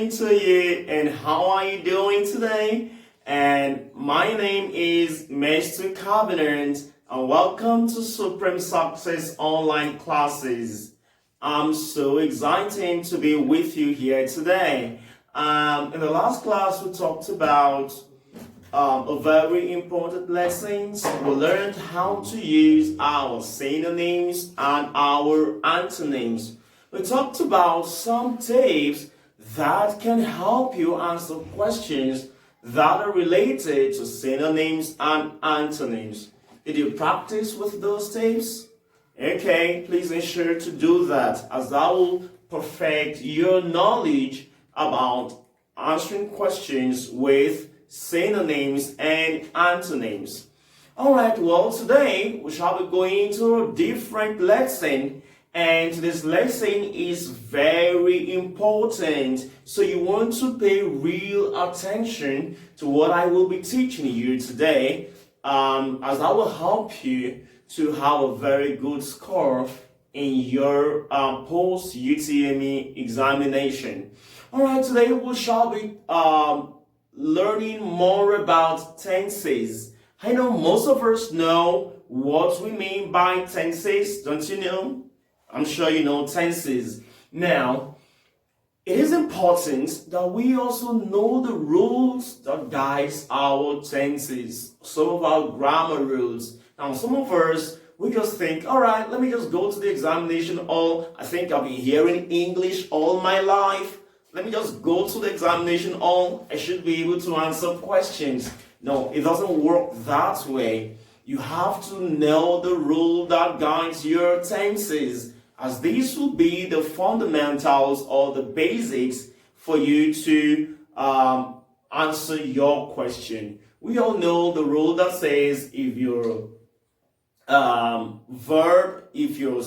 evening to you, and how are you doing today? And my name is Mr. Covenant, and welcome to Supreme Success Online Classes. I'm so excited to be with you here today. In the last class, we talked about a very important lessons. We learned how to use our synonyms and our antonyms. We talked about some tips that can help you answer questions that are related to synonyms and antonyms. Did you practice with those tips? Okay, please ensure to do that, as that will perfect your knowledge about answering questions with synonyms and antonyms. Alright, well, today we shall be going into a different lesson, and this lesson is very important. So you want to pay real attention to what I will be teaching you today, as that will help you to have a very good score in your post-UTME examination. Alright, today we shall be learning more about tenses. I know most of us know what we mean by tenses, don't you know? I'm sure you know tenses. Now, it is important that we also know the rules that guides our tenses, some of our grammar rules. Now, some of us, we just think, all right, let me just go to the examination hall. I think I've been hearing English all my life. Let me just go to the examination hall. I should be able to answer questions. No, it doesn't work that way. You have to know the rule that guides your tenses, as these will be the fundamentals or the basics for you to answer your question. We all know the rule that says if your verb, if your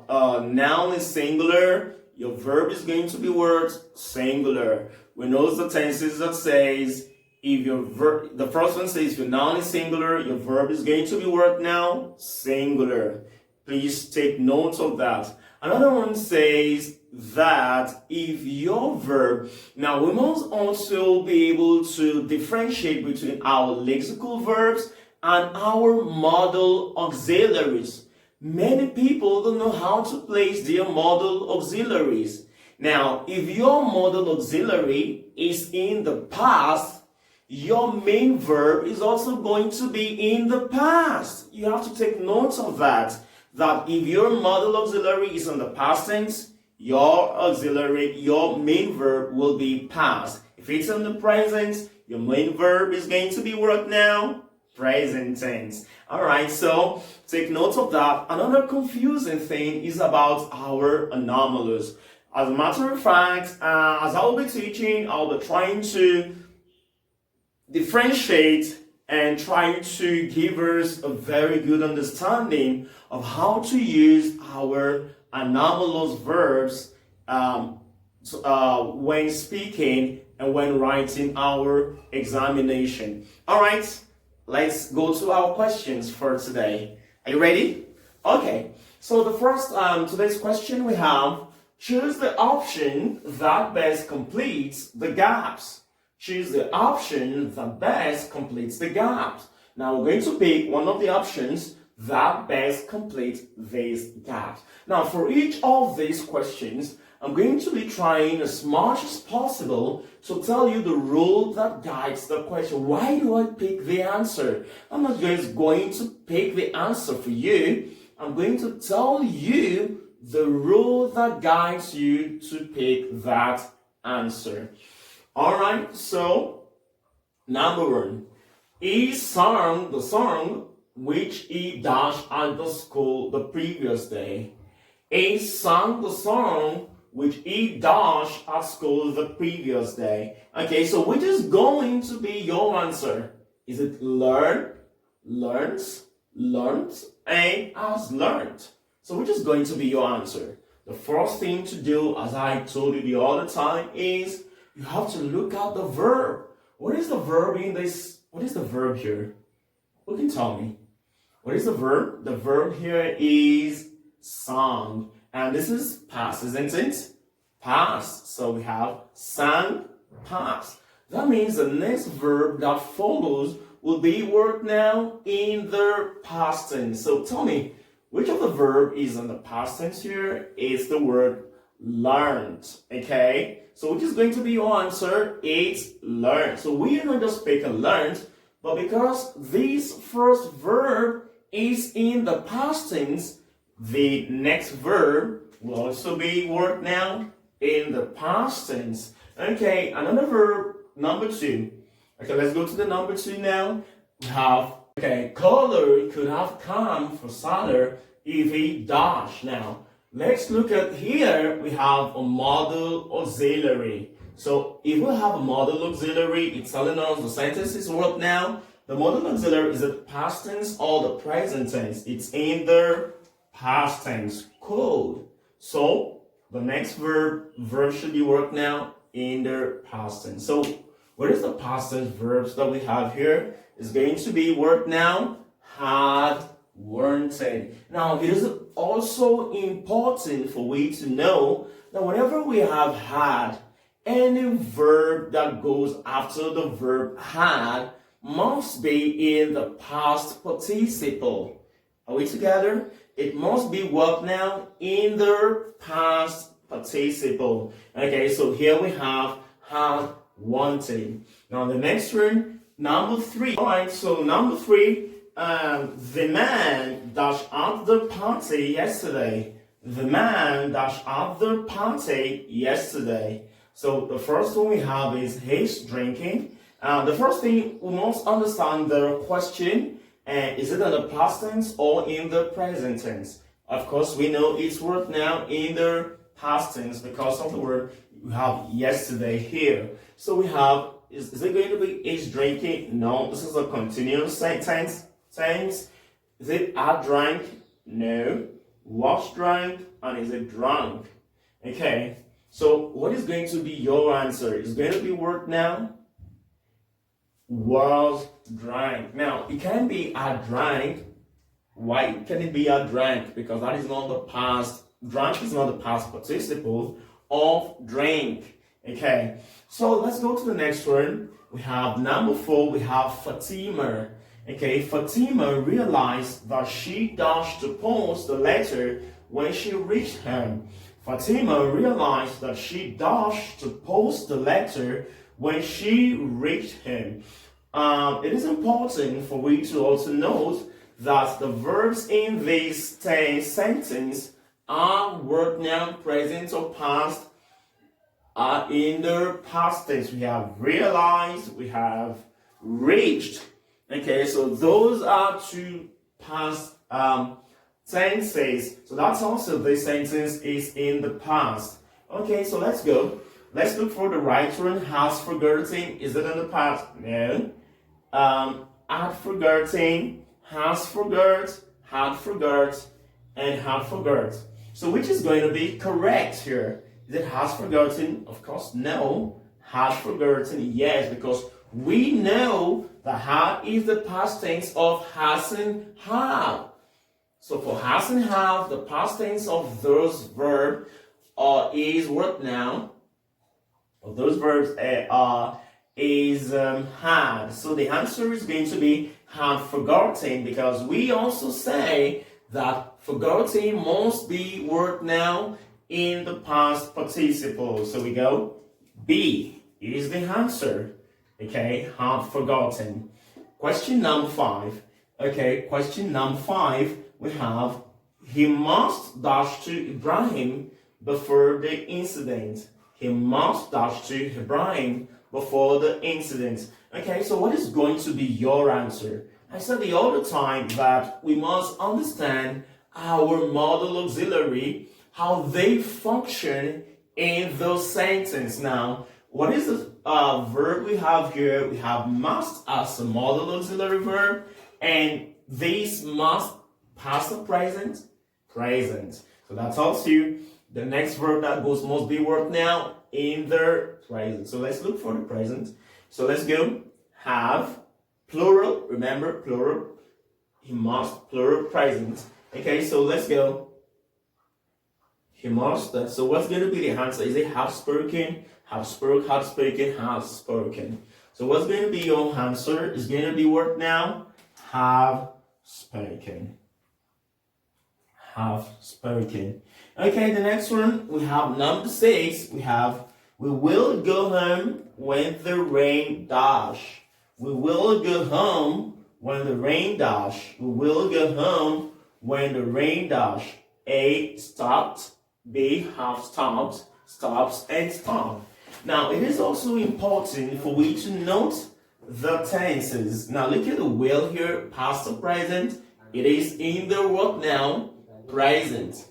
noun is singular, your verb is going to be word singular. We know the tenses that says if your verb, the first one says your noun is singular, your verb is going to be word noun singular. Please take note of that. Another one says that if your verb, now we must also be able to differentiate between our lexical verbs and our modal auxiliaries. Many people don't know how to place their modal auxiliaries. Now, if your modal auxiliary is in the past, your main verb is also going to be in the past. You have to take note of that. That if your modal auxiliary is in the past tense, your auxiliary, your main verb will be past. If it's in the present, your main verb is going to be what now? Present tense. Alright, so take note of that. Another confusing thing is about our anomalies. As a matter of fact, as I'll be teaching, I'll be trying to differentiate and try to give us a very good understanding of how to use our anomalous verbs when speaking and when writing our examination. All right, let's go to our questions for today. Are you ready? Okay, so the first today's question we have: choose the option that best completes the gaps. Choose the option that best completes the gaps. Now we're going to pick one of the options that best completes these gaps. Now for each of these questions, I'm going to be trying as much as possible to tell you the rule that guides the question. Why do I pick the answer? I'm not just going to pick the answer for you. I'm going to tell you the rule that guides you to pick that answer. Alright, so number one, he sang the song which he dashed at the school the previous day. He sang the song which he dashed at school the previous day. Okay, so which is going to be your answer? Is it learn, learns, learned, and has learned? So which is going to be your answer? The first thing to do, as I told you the other time, is you have to look at the verb. What is the verb in this? What is the verb here? Who can tell me? What is the verb? The verb here is sung. And this is past, isn't it? past. So we have sang, past. That means the next verb that follows will be worked now in the past tense. So tell me, which of the verb is in the past tense here? It's the word learned. Okay? So which is going to be your answer? It's learned. So we are not just speaking learned, but because this first verb is in the past tense, the next verb will also be worked now in the past tense. Okay, another verb, number 2. Okay, let's go to the number 2 now. We have, okay, color could have come for Salah if he dash. Now, let's look at here, we have a modal auxiliary. So, if we have a modal auxiliary, it's telling us the sentence is worked now. The modal auxiliary is the past tense or the present tense. It's in the past tense code. So, the next verb should be worked now in the past tense. So, what is the past tense verbs that we have here? It's going to be worked now, had, wanted. Now, it is also important for we to know that whenever we have had, any verb that goes after the verb had must be in the past participle. Are we together? It must be worked now in the past participle. Okay, so here we have had, wanted. Now the next one, number 3. All right, so number 3, the man dashed at the party yesterday. The man dashed at the party yesterday. So the first one we have is he's drinking. The first thing we must understand the question, is it in the past tense or in the present tense? Of course, we know it's worked now in the past tense because of the word we have yesterday here. So we have, is it going to be is drinking? No, this is a continuous tense. Is it I drank? No. Was drank? And is it drunk? Okay, so what is going to be your answer? Is going to be worked now? Was drank. Now, it can be I drank. Why can it be I drank? Because that is not the past. Drank is not the past participle of drink. Okay, so let's go to the next one. We have number 4, we have Fatima. Okay, Fatima realized that she dashed to post the letter when she reached home. Fatima realized that she dashed to post the letter when she reached him. It is important for we to also note that the verbs in this sentence are worked now, present or past, are in the past tense. We have realized, we have reached. Okay, so those are 2 past tenses. So that's also this sentence is in the past. Okay, so let's go. Let's look for the right one. Has forgotten. Is it in the past? No. Had forgotten, has forgot, had forgot, and had forgot. So which is going to be correct here? Is it has forgotten? Of course, no. Had forgotten, yes, because we know that had is the past tense of hasn't have. So for hasn't have, the past tense of those verbs is what now? Of those verbs is had. So the answer is going to be had forgotten, because we also say that forgotten must be worked now in the past participle. So we go B is the answer. Okay, had forgotten. Question number 5. Okay, question number 5, we have he must dash to Ibrahim before the incident. He must dash to Ibrahim before the incident. Okay, so what is going to be your answer? I said the other time that we must understand our modal auxiliary, how they function in the sentence. Now, what is the verb we have here? We have must as a modal auxiliary verb, and this must past or present? Present. So that tells you the next verb that goes must be worked now in the present. So let's look for the present. So let's go. Have, plural, remember, plural. He must, plural, present. Okay, so let's go. He mastered. So what's going to be the answer? Is it have spoken, have spoke, have spoken, have spoken? So what's going to be your answer? Is going to be what now? Have spoken. Have spoken. Okay, the next one, we have number 6. We will go home when the rain dash. We will go home when the rain dash. We will go home when the rain dash. A, stopped. B, have stopped, stops, and stop. Now, it is also important for we to note the tenses. Now, look at the will here, past or present. It is in the what now? Present.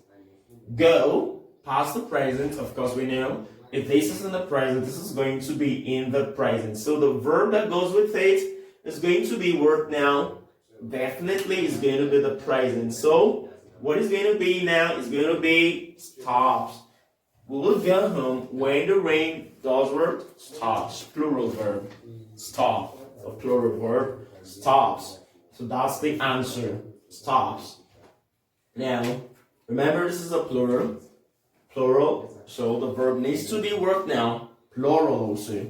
Go, past or present, of course we know. If this is in the present, this is going to be in the present. So the verb that goes with it is going to be what now? Definitely is going to be the present. So what is going to be now is going to be stops. We will go home when the rain does what? Stops. Plural verb. Stop. A plural verb. Stops. So that's the answer. Stops. Now, remember this is a plural. Plural. So the verb needs to be worked now. Plural also.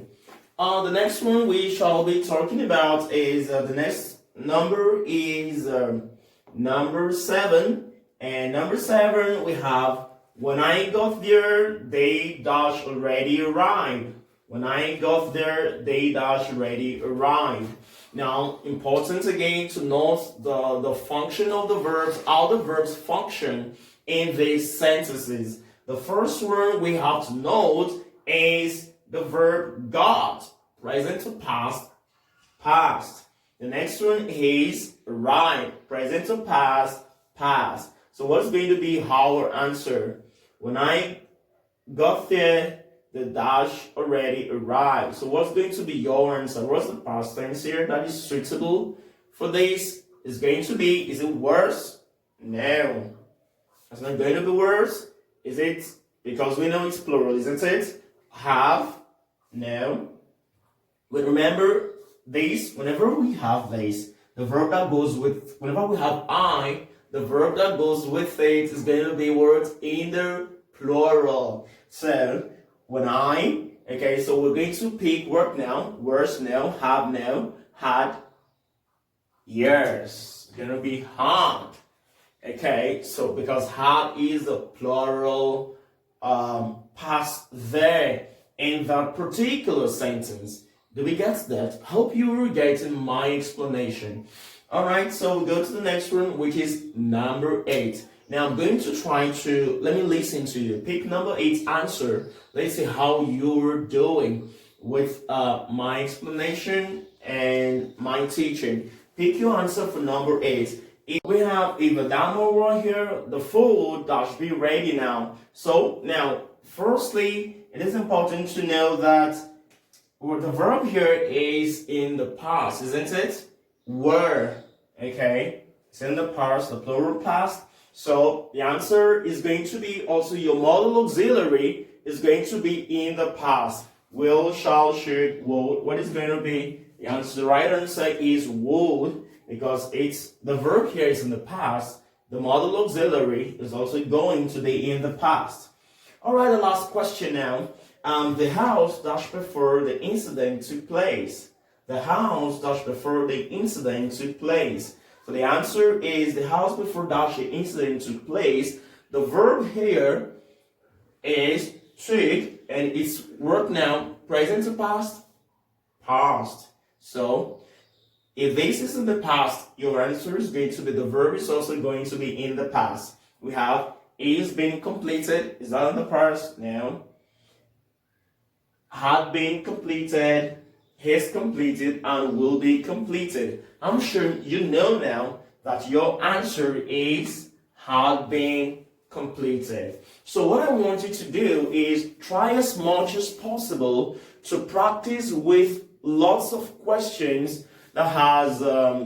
The next one we shall be talking about is the next number is number 7. And number 7 we have when I got there, they dash already arrived. When I got there, they dash already arrived. Now, important again to note the function of the verbs, how the verbs function in these sentences. The first one we have to note is the verb got, present to past, past. The next one is arrived, present to past, past. So what's going to be our answer? When I got there, the dash already arrived. So what's going to be your answer? What's the past tense here that is suitable for this? Is going to be, is it worse? No. It's not going to be worse. Is it? Because we know it's plural, isn't it? Have? No. But remember this, whenever we have this, the verb that goes with, whenever we have I, the verb that goes with it is going to be words in the plural. So, when I, okay, so we're going to pick work now, words now, have now, had, years. It's going to be had. Okay, so because had is a plural past there in that particular sentence. Do we get that? Hope you were getting my explanation. Alright, so we go to the next one, which is number 8. Now I'm going to try to, let me listen to you. Pick number 8 answer. Let's see how you're doing with my explanation and my teaching. Pick your answer for number 8. If we have either down or right here, the food that should be ready now. So now, firstly, it is important to know that the verb here is in the past, isn't it? Were, okay? It's in the past, the plural past. So the answer is going to be also your modal auxiliary is going to be in the past. Will, shall, should, would. What is going to be? The answer, the right answer is would, because it's the verb here is in the past. The modal auxiliary is also going to be in the past. All right, the last question now. The house dash before the incident took place. The house dash before the incident took place. So the answer is the house before dash the incident took place. The verb here is took, and it's work now, present to past, past. So if this is in the past, your answer is going to be, the verb is also going to be in the past. We have is being completed. Is that in the past? No. Had been completed, has completed, and will be completed. I'm sure you know now that your answer is had been completed. So what I want you to do is try as much as possible to practice with lots of questions that has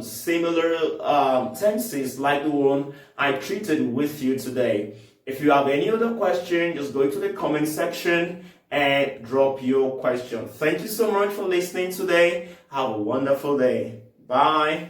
similar tenses like the one I treated with you today. If you have any other question, just go to the comment section and drop your question. Thank you so much for listening today. Have a wonderful day. Bye.